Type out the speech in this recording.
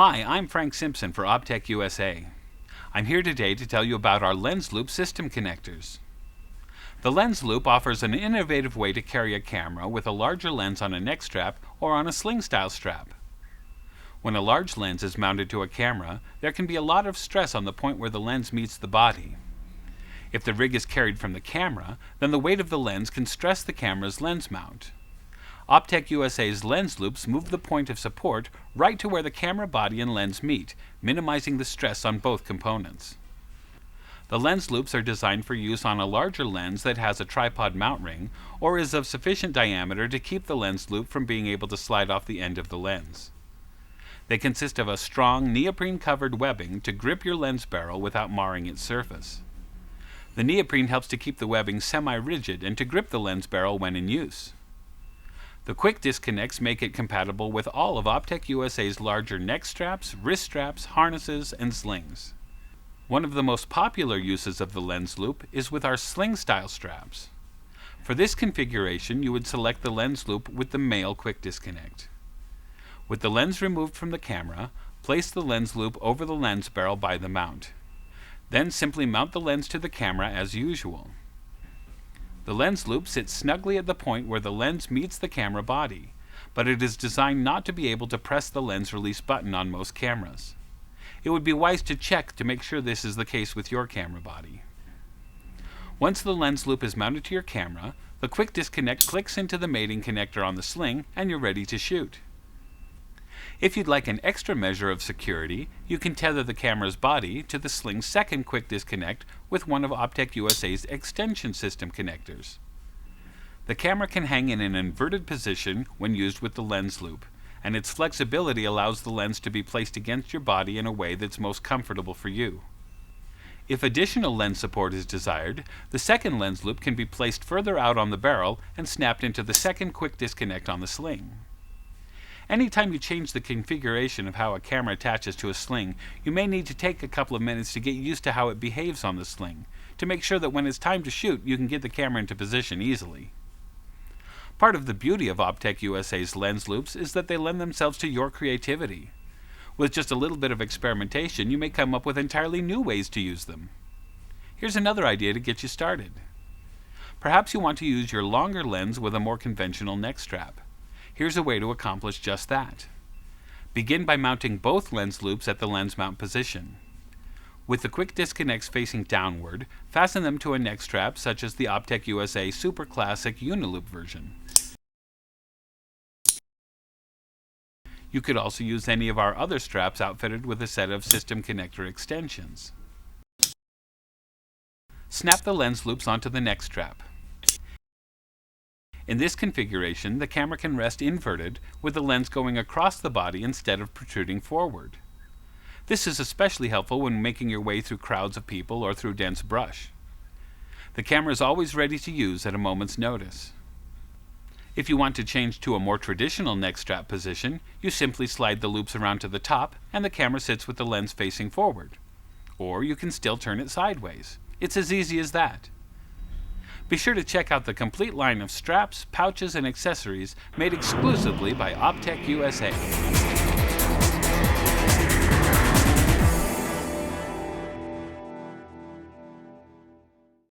Hi, I'm Frank Simpson for Optech USA. I'm here today to tell you about our lens loop system connectors. The lens loop offers an innovative way to carry a camera with a larger lens on a neck strap or on a sling-style strap. When a large lens is mounted to a camera, there can be a lot of stress on the point where the lens meets the body. If the rig is carried from the camera, then the weight of the lens can stress the camera's lens mount. Optech USA's lens loops move the point of support right to where the camera body and lens meet, minimizing the stress on both components. The lens loops are designed for use on a larger lens that has a tripod mount ring or is of sufficient diameter to keep the lens loop from being able to slide off the end of the lens. They consist of a strong neoprene-covered webbing to grip your lens barrel without marring its surface. The neoprene helps to keep the webbing semi-rigid and to grip the lens barrel when in use. The quick disconnects make it compatible with all of Optech USA's larger neck straps, wrist straps, harnesses, and slings. One of the most popular uses of the lens loop is with our sling-style straps. For this configuration, you would select the lens loop with the male quick disconnect. With the lens removed from the camera, place the lens loop over the lens barrel by the mount. Then simply mount the lens to the camera as usual. The lens loop sits snugly at the point where the lens meets the camera body, but it is designed not to be able to press the lens release button on most cameras. It would be wise to check to make sure this is the case with your camera body. Once the lens loop is mounted to your camera, the quick disconnect clicks into the mating connector on the sling and you're ready to shoot. If you'd like an extra measure of security, you can tether the camera's body to the sling's second quick disconnect with one of Optech USA's extension system connectors. The camera can hang in an inverted position when used with the lens loop, and its flexibility allows the lens to be placed against your body in a way that's most comfortable for you. If additional lens support is desired, the second lens loop can be placed further out on the barrel and snapped into the second quick disconnect on the sling. Anytime you change the configuration of how a camera attaches to a sling, you may need to take a couple of minutes to get used to how it behaves on the sling, to make sure that when it's time to shoot, you can get the camera into position easily. Part of the beauty of Optech USA's lens loops is that they lend themselves to your creativity. With just a little bit of experimentation, you may come up with entirely new ways to use them. Here's another idea to get you started. Perhaps you want to use your longer lens with a more conventional neck strap. Here's a way to accomplish just that. Begin by mounting both lens loops at the lens mount position. With the quick disconnects facing downward, fasten them to a neck strap such as the Optech USA Super Classic Uniloop version. You could also use any of our other straps outfitted with a set of system connector extensions. Snap the lens loops onto the neck strap. In this configuration, the camera can rest inverted with the lens going across the body instead of protruding forward. This is especially helpful when making your way through crowds of people or through dense brush. The camera is always ready to use at a moment's notice. If you want to change to a more traditional neck strap position, you simply slide the loops around to the top and the camera sits with the lens facing forward. Or you can still turn it sideways. It's as easy as that. Be sure to check out the complete line of straps, pouches, and accessories made exclusively by Optech USA.